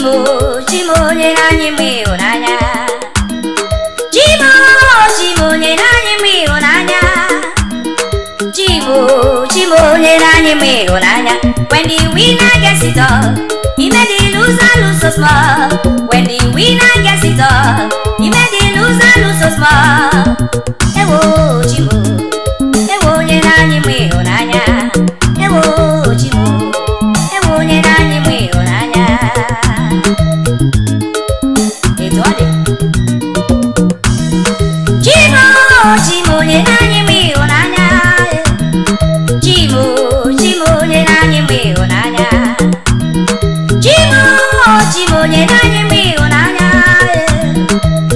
Chimoo, Chimoo nyenanye mihunanya. Chimoo, Chimoo nyenanye mihunanya. Chimoo, Chimoo nyenanye mihunanya. When the winner gets it all, he made the loser lose so small. When the winner gets it all, he made the loser lose so small. Ewo Chimoo, ewo nyenanye mihunanya. Ewo Chimoo, ewo nyenanye mihunanya. Chimoo, Chimoo nyenanye mihunanya. Chimoo, Chimoo nyenanye mihunanya. Chimoo, Chimoo nyenanye mihunanya.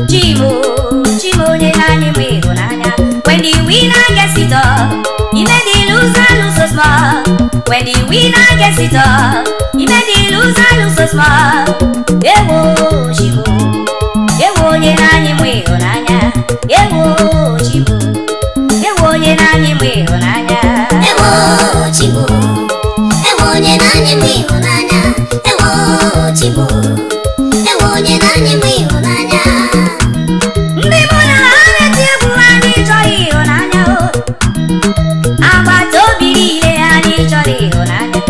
Chimoo, Chimoo nyenanye mihunanya. When the winner gets it all, he made the loser lose so small. When the winner gets it all, he made the loser lose so small. Ewo Chimoo, ewo nyenanye mihunanya. Ewo Chimoo, ewo nyenanye mihunanya. Ewo Chimoo, ewo nyenanye mihunanya. Ewo Chimoo, ewo nyenanye mihunanya. Ndị mụ na ha na-eti egwu anyị chọrọ ịhụnanya o. Agbata obi niile anyị chọrọ ịhụnanya.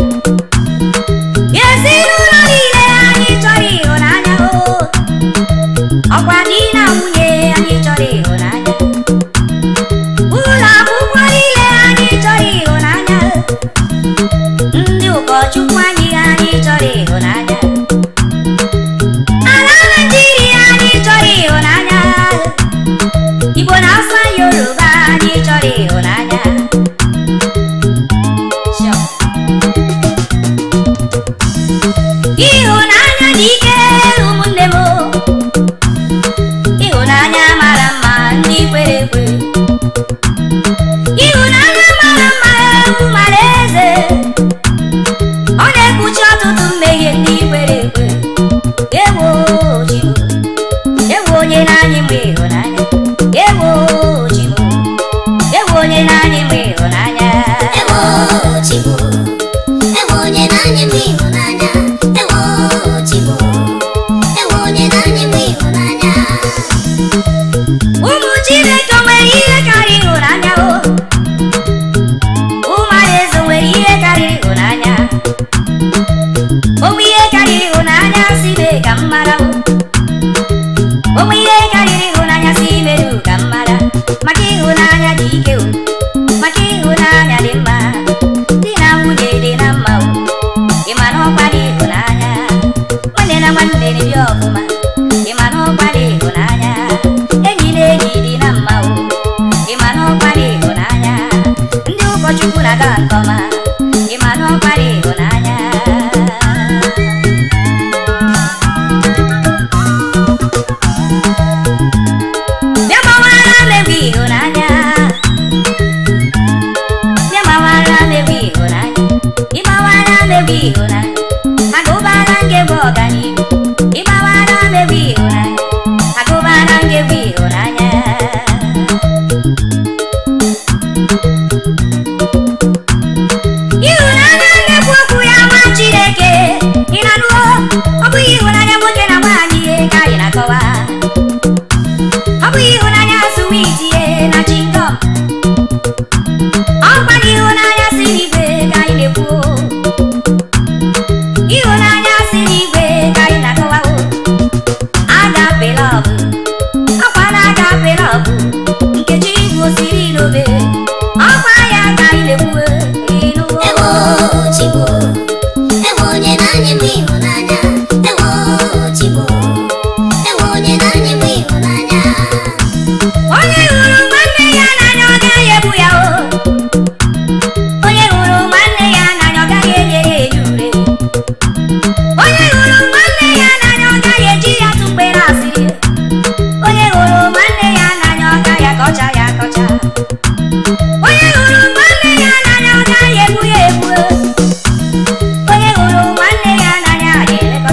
Ezinụlọ niile anyị chọrọ ịhụnanya o. Ọkwa di na nwunye anyị chọrọ ịhụnanya. Ụlọ akwụkwọ niile anyị chọrọ ịhụnanya. Ndị ụkọchukwu anyị chọrọ ịhụnanya. Ala Naịjirịa anyị chọrọ ịhụnanya. Igbo na Hausa Yoruba anyị chọrọ ịhụnanya. Ịhụnanya dị ike ụmụnne m. Ịhụnanya mara mma ndị kwere ekwe. Ịhụnanya mara mma ewu mara eze. Ọ na-ekpuchi ọtụtụ mmehie ndị kwere ekwe. Ewo Chimoo, ewo nyenanye mihunanya. Ewo Chimoo, ewo nyenanye mihunanya. Ewo Chimoo, ewo nyenanye mihunanya. Ewo Chimoo, ewo nyenanye mihunanya. Ụmụ Chineke nwere ihe karịrị ịhụnanya o. Ụmụ Adaeze nwere ihe karịrị ịhụnanya. Onwe ihe karịrị ịhụnanya si mee ka m mara o. Onwe ihe karịrị ịhụnanya si meru ka m mara. Maka ịhụnanya dị ike o. Maka ịhụnanya dị mma. Di na nwunye dị na mma o. Ị ma na ọkwa dị ịhụnanya. Nwanne na nwanne na-ebi ọfụma. Ị ma na ọkwa dị ịhụnanya. Enyi na enyi dị na mma o. Ị ma na ọkwa dị ịhụnanya. Ndị ụkọchukwu na-aga nke ọma. Ị ma na ọkwa dị ịhụnanya. Bịa gbawara m egwu ịhụnanya. Bịa gbawara m egwu ịhụnanya. Ị gbawara m egwu ịhụnanya. Agụbara m gị egwu ọganihu. Ị gbawara m egwu ịhụnanya. Agụbara m gị egwu ịhụnanya. Ịhụnanya na-ekwu okwu ya nwa Chineke. Ị na-anụwo? Ọ bụghị ịhụnanya nwoke na nwaanyị ihe ka anyị na-akọwa. Ọ bụghị ịhụnanya sweet ihe na chingom. Ọ bụghị ịhụnanya si n'igwe ka anyị na-ekwu. Ịhụnanya si n'igwe ka anyị na-akọwa o. Agape love. Ọkwa na agape love. Nkechi gosiri n'obe. Ọkwa ya ka anyị na-ekwu. Ịnụwo? Ewo Chimoo, ewo nyenanye mihunanya. Ewo Chimoo, ewo nyenanye mihunanya. Onye hụrụ nwanne ya n'anya ọ gaghị egbu ya o. Onye hụrụ nwanne ya n'anya ọ gaghị enye ya enye ure. Onye hụrụ nwanne ya n'anya ọ gaghị eji ya tụ mgbere asịrị. Onye hụrụ nwanne ya n'anya ọ gaghị akọcha ya akọcha. Onye hụrụ nwanne ya n'anya ọ gaghị egbu ya egbu. Onye hụrụ nwanne ya n'anya ga-eleta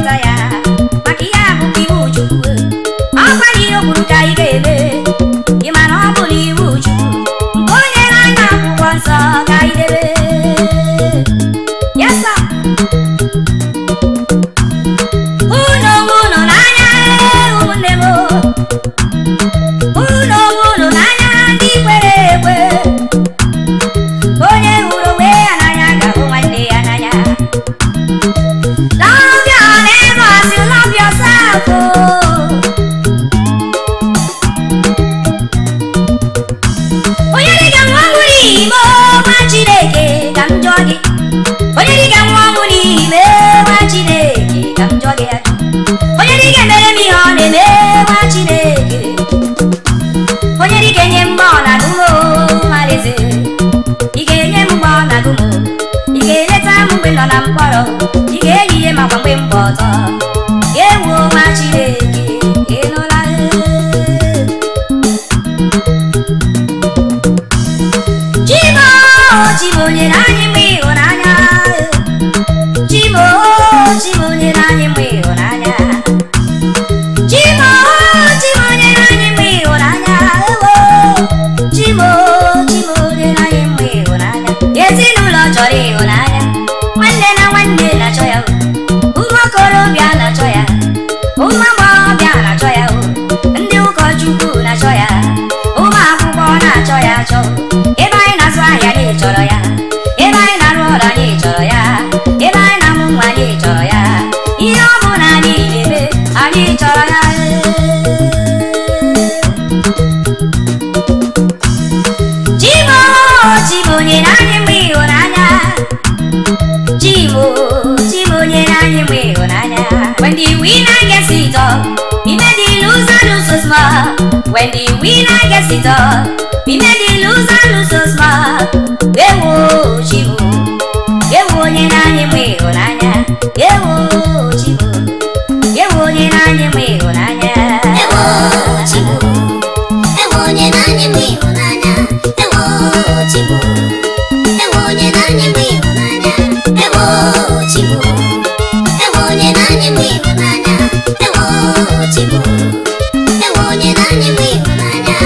ga-emere m ihe ọ na-eme nwa Chineke. Onye dị ka enye mgbe ọ na-agụ m Alaeze. Ị ga-enye m mgbe ọ na-agụ m. Ị ga-eleta m mgbe m nọ na mkpọrọ. Ị ga-eyi ihe makwa mgbe m gba ọtọ. Ewo nwa Chineke, ị nụla. Chimoo, Chimoo nyere anyị mgbe ịhụnanya. Chimoo, Chimoo nyere anyị mgbe ịhụnanya. Chimoo, Chimoo nyere anyị mgbe ịhụnanya. Ewo, Chimoo, Chimoo nyere anyị mgbe ịhụnanya. Ezinụlọ chọrọ ịhụnanya. Nwanne na nwanne na-achọ ya. Ụmụ okorobịa na-achọ ya. Ụmụ agbọghọbịa na-achọ ya. Ndị ụkọchukwu na-achọ ya. Ụmụ akwụkwọ na-achọ ya achọ. Ebe anyị na-azụ ahịa anyị chọrọ ya. Ebe anyị na-arụ ọrụ anyị chọrọ ya. Ebe anyị na-amụ nwa anyị chọrọ ya. Ihe ọ bụla anyị na-eme anyị chọrọ ya. Chimoo, Chimoo nyere anyị mgbe ịhụnanya. Chimoo, Chimoo nyere anyị mgbe ịhụnanya. When the winner gets it all, we made the loser look so small. When the winner gets it all, we made the loser look so small. Ewo Chimoo, ewo nyere anyị mgbe ịhụnanya. Ewo Chimoo, ewo nyere anyị mgbe ịhụnanya. Ewo Chimoo, ewo nyere anyị mgbe ịhụnanya. Ewo Chimoo, ewo nyere anyị mgbe ịhụnanya. Ewo Chimoo, ewo nyere anyị mgbe ịhụnanya. Ewo Chimoo, ewo nyere anyị mgbe ịhụnanya.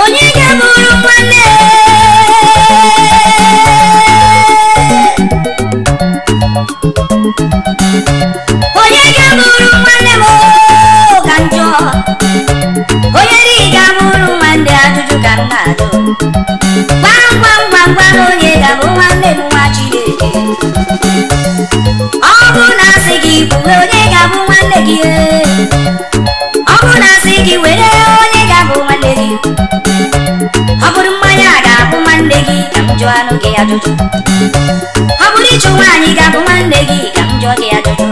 Onye ga-abụrụ nwanne. Onye ga-abụrụ nwanne m ka njọ. Onye dị ga-abụrụ nwanne ajụjụ ka m na-ajụ. Gwam gwam gwam gwam onye ga-abụ nwanne m nwa Chineke. Ọ bụ na asị gị kwuwe onye ga-abụ nwanne gị. Ọ bụ na asị gị were onye ga-abụ nwanne gị. Ọ bụrụ mmanya ga-abụ nwanne gị ka m jụọ anụ gị ajụjụ. Ọ bụrụ ịchụ nwaanyị ga-abụ nwanne gị ka m jụọ gị ajụjụ.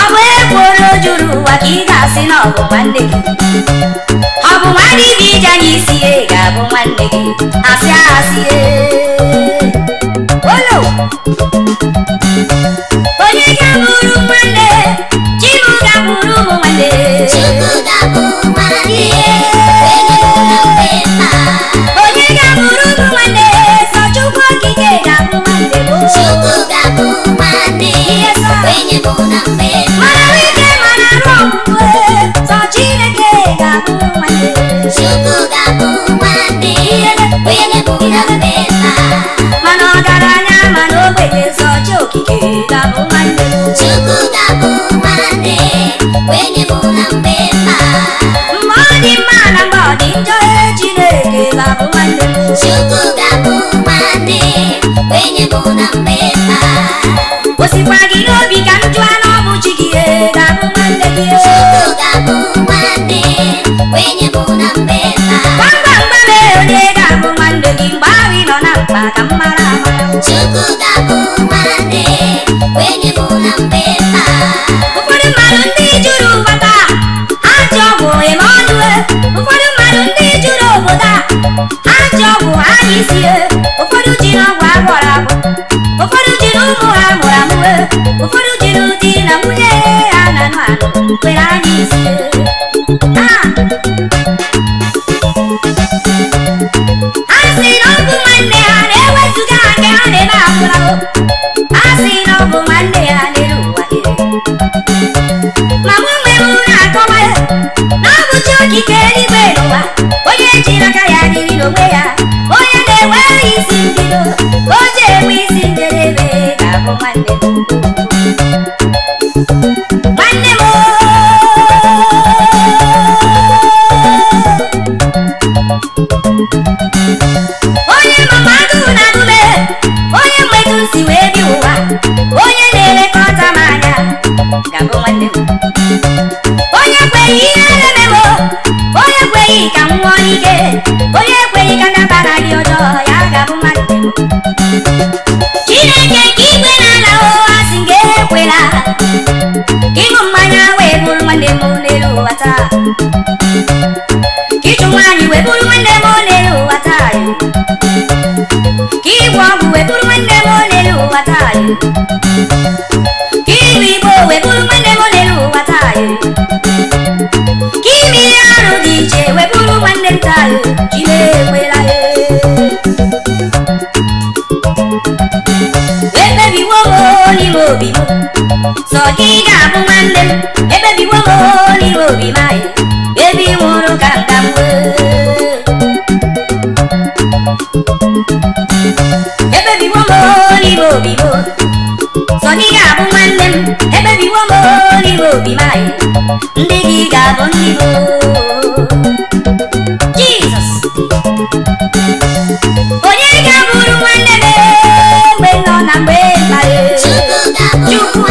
Ọ bụ ekworo juru ụwa ka ị ga-asị na ọ bụ nwanne gị. Ọ bụ nwanne ibe ije anyị isi ga-abụ nwanne gị. Asị asị olo. Onye ga-abụrụ nwanne. Chimoo ga-abụrụ ụmụ nwanne. Chukwu ga-abụ nwanne. Onye bụ na mgbe mma. Onye ga-abụrụ ụmụ nwanne. Sọ Chukwu okike ga-abụ nwanne. Chukwu ga-abụ nwanne. Onye bụ na mgbe mma. Mara ike mara arụ ọgwụgwe. Sọ Chineke ga-abụ nwanne. Chukwu ga-abụ nwanne. Onye bụ na mgbe mma. Mana ọgaranya mana ogbenye sọ Chi okike ga-abụ nwanne. Chukwu ga-abụ nwanne. Onye bụ na mgbe mma. Mgbe ọ dị mma na mgbe ọ dị njọ Chineke ga-abụ nwanne. Chukwu ga-abụ nwanne. Onye bụ na mgbe mma. O sikwa gị n'obi ka m jụọ na ọ bụ chi gị ga-abụ nwanne gị. Chukwu ga-abụ nwanne. Onye bụ na mgbe mma. Gwam gwam gwam onye ga-abụ nwanne gị mgbe ahụ ị nọ na mkpa ka m mara amara. Chukwu ga-abụ nwanne. Onye bụ na mgbe mma. Ụfọdụ mmadụ ndị juru ụbata ajọ ọgwụ eme ọnụ. Ụfọdụ mmadụ ndị juru obodo a ajọ ọgwụ anya isi. Ụfọdụ jiri ọgwụ agwọrọ agwọ. Ụfọdụ jiri ụmụ ha mụrụ amụ. Ụfọdụ jiri di na nwunye ha na-anụ anụ kwere anya isi. A sị na ọ bụ nwanne ha na-ewezuga nke ha na-eme agwụla. A sị na ọ bụ nwanne ha n'elu ụwa. Ma mụ onwe m na-akọwa na ọ bụ Chi okike eluigwe n'ụwa. Onye jiri aka ya dịrị n'onwe ya. Onye na-enwe isi mbido. O ji enwe isi njedebe ga-abụ nwanne m. Nwanne m. Onye mama agụụ na-agụme. Onye mmetụ si wee bi ụwa. Onye na-elekọta m anya ga-abụ nwanne m. Onye ekweghị ihe na-eme m. Onye ekweghị ka m nwụọ n'ike. Onye ekweghị ka ndabara dị ọjọọ ya ga-abụ nwanne m. Chineke nke igwe n'ala ụwa si nga ekwela ka ịṅụ mmanya wee bụrụ nwanne m n'elu ụwa taa, ka ịchụ nwaanyị wee bụrụ nwanne m n'elu ụwa taa, ka ịgwọ ọgwụ wee bụrụ nwanne m n'elu ụwa taa, ka ịṅụ igbo wee bụrụ nwanne m n'elu ụwa taa, ka ime ihe arụ dị iche wee bụrụ nwanne m taa. Chineke ekwela ekpebiwo m n'ime obi m sọ gị ga-abụ nwanne m, ekpebiwo m n'ime obi m ebe ị nwụrụ ka nka m ekpebiwo m n'ime obi m sọ gị ga-abụ nwanne m, ekpebiwo m n'ime obi m ndị gị ga-abụ ndị m. Jizọs onye ga-abụrụ nwanne m mgbe nọ na mgbe mkpa Chukwu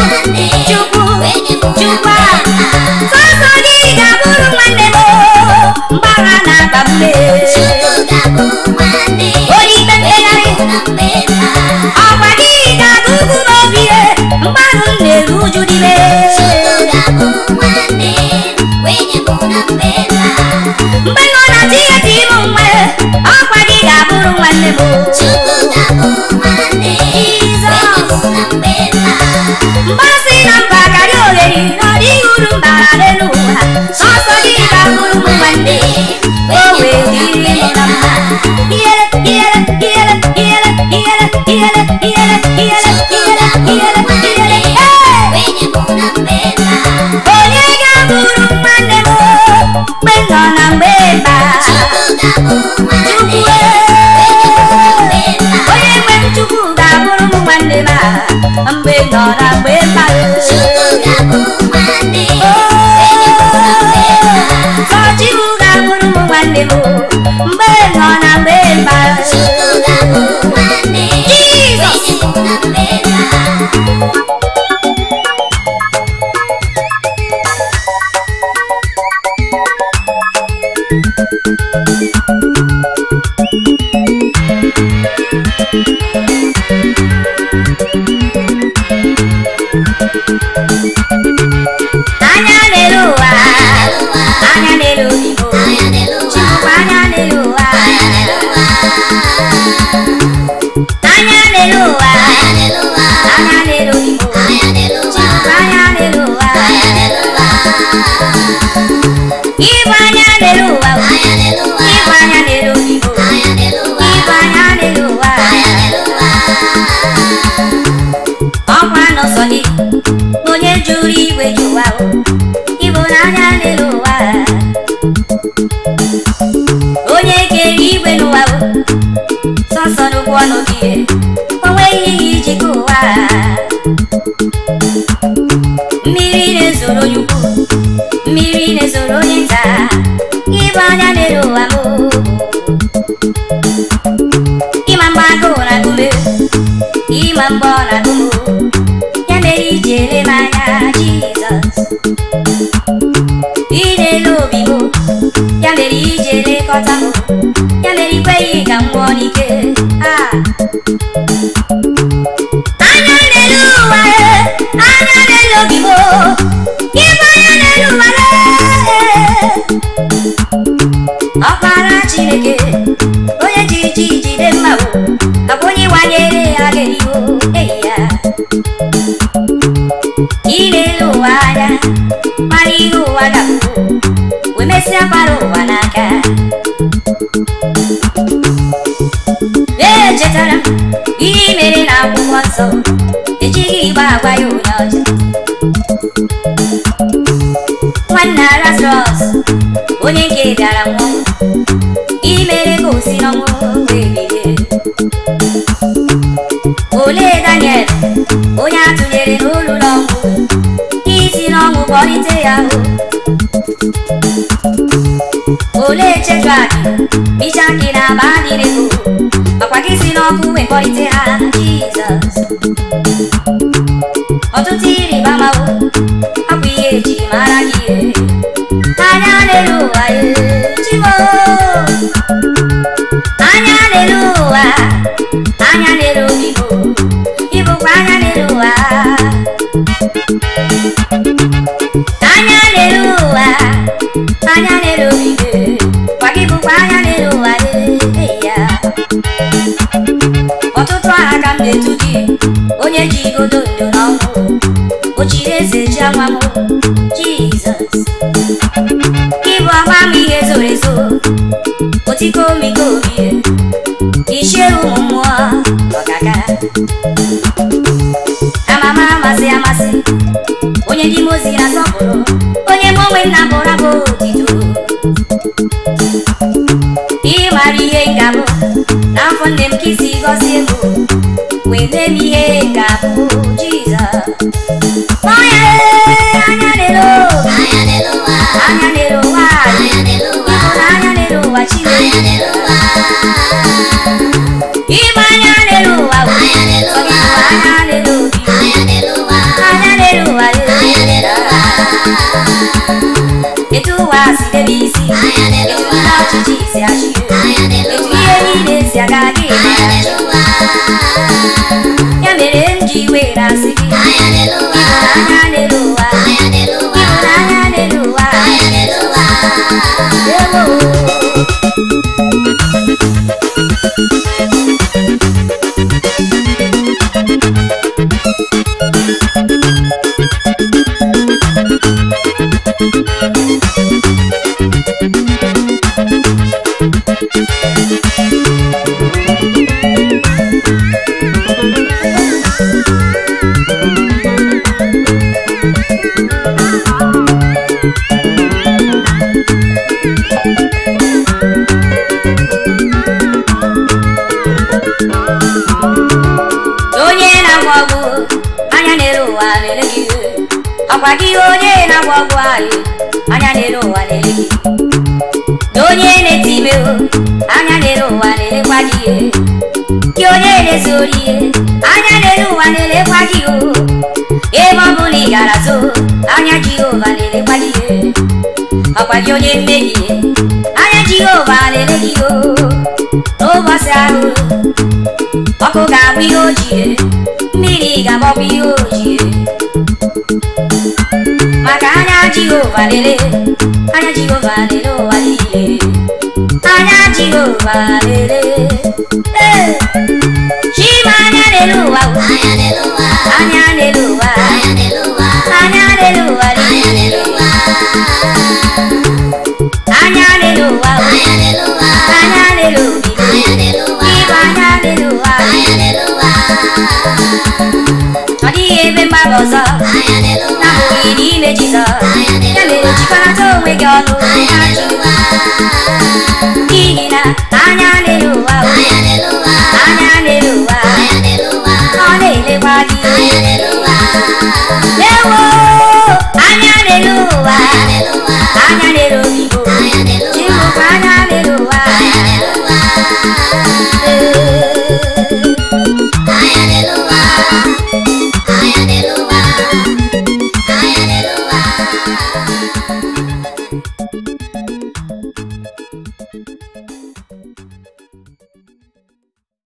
sọsọ gị ga-abụrụ nwanne m mgbagha na-akpagbu onye ikpe mkpegharị ọkwa gị ga-agụgụ m obi mgbarụ m na-eru uju dime mgbe nọ na tinyeti m nwa ọkwa gị ga-abụrụ nwanne m. Mgbasị na mba karịa ogheri na ọ dịghị uru mbara n'elu ụwa sọsọ gị ga-abụrụ m nwanne o wee dịrị m na mma. Iyele iyele iyele iyele iyele iyele iyele iyele iyele iyele onye ga-abụrụ nwanne m mgbe nọ na mgbe mba Chukwu onye nwe m Chukwu ga-abụrụ m nwanne m mgbe nọ na mgbe mba Chukwu ga-abụrụ m nwanne m mgbe nọ na mgbe mba anya n'elu ụwa anya n'elu Igbo Chukwu anya n'elu ụwa anya n'elu ụwa anya n'elu Igbo Chukwu anya n'elu ụwa Igbo anya n'elu ụwa Igbo anya n'elu Igbo Igbo anya n'elu ụwa ọkwa n'ọsọ gị onye jụrụ igwe jụwa Igbo n'anya n'elu ụwa onye kere igwe n'ụwa sọsọ n'okwu ọnụ gị o nweghị ihe iji ka ụwa mmiri na-ezoro onye ukwu mmiri na-ezoro onye nta Igbo anya n'elu ụwa m ịma mgbe agụụ na-agụme ịma mgbe ọ na-agụ m ya mere iji ele m anya Jizọs ị na-ele obi m ya mere iji elekọta m ya mere ikweghị ka m nwụọ n'ike anya n'elu ụwa anya n'elu obi m Igbo anya n'elu ụwa ọkpara Chineke onye ji jide mma akwa onye wanyere ya ga-eriwo eyi ya ị na-ele ụwa anya mara ihe ụwa ga-abụ wee mesịa kpara ụwa n'aka echetara m ihe mere na akwụkwọ nsọ ejighị igba agwa ya onye ọcha nwanne Lazarọs onye nke bịara nwụọ imere ka o si n'ọnwụ wee bilie olee Daniel onye atụnyere n'olu n'ọnwụ isi n'ọnwụ kpọlite ya olee Shedrak Mishak na Abednego ọkwa gị si n'ọkụ wee kpọlite ha Jizọs ọtụtụ ịrịba ama akwa ihe eji mara gị anya n'elu ụwa Chimoo anya n'elu ụwa bụkwa anya n'elu ụwa, anya n'elu ụwa, anya n'elu obibi, kwa gị bụkwa anya n'elu ụwa ya. Ọtụtụ aha ka m na-etu gị, onye ji igodo ndo n'ọnwụ, o chiri eze chi anwa m, Jizọs. Ịbụ agba m ihe zoro ezo, otiko omiko obi, ichie ụmụ mmụọ ọkaka. Amama amasị amasị, onye dị m ozi na-asọpụrụ, onye m onwe m na-abụrụ abụ otito. Ị mara ihe ngabụ, n'afọ nne m ka isi gọzie m, wee mee m ihe ngabụ, Jizọs. Onye anya n'elu ụwa, anya n'elu ụwa, anya n'elu ụwa, anya n'elu ụwa, Chineke. Ịbụ anya n'elu ụwa, anya n'elu ụwa, anya n'elu obi, anya n'elu ụwa, anya n'elu ụwa, etu ụwa si debe isi, etu ndị ọchịchị si achị, etu ihe niile si aga gị, ya mere m ji wee na-asị gị, anya n'elu ụwa, anya n'elu ụwa, anya n'elu ụwa, anya n'elu ụwa, anya n'elu ụwa. Onye na-agwọ ọgwụ, anya n'elu ụwa na-ele gị, ọkwa gị onye na-agwọ ọgwụ anyị, anya n'elu ụwa na-ele gị. Onye na-eti ime, anya n'elu ụwa na-elekwa gị. Gị onye na-ezu ori, anya n'elu ụwa na-elekwa gị. Ebe ọ bụ na ị gara so, anya Jehova na-elekwa gị. Ọkwa gị onye mmehie, anya Jehova na-ele gị. N'ụbọchị ahụ, ọkụ ga-abụ ihe ojie, mmiri ga-agbakwa ihe ojie, maka anya Jehova lele, anya Jehova lele ụwa niile, anya Jehova lele. Chima anya lele ụwa, anya lele ụwa, anya lele ụwa, anya lele ụwa, anya lele ụwa, anya lele ụwa, anya lele ụwa, anya lele ụwa, anya lele obi, anya lele ụwa, anya lele ụwa, anya lele ụwa. Ọ dịghị ebe mgbaba ọzọ na-abụghị n'ime Jizọs, ya mere jikọrọta onwe gị ọnụ, anya lele ụwa.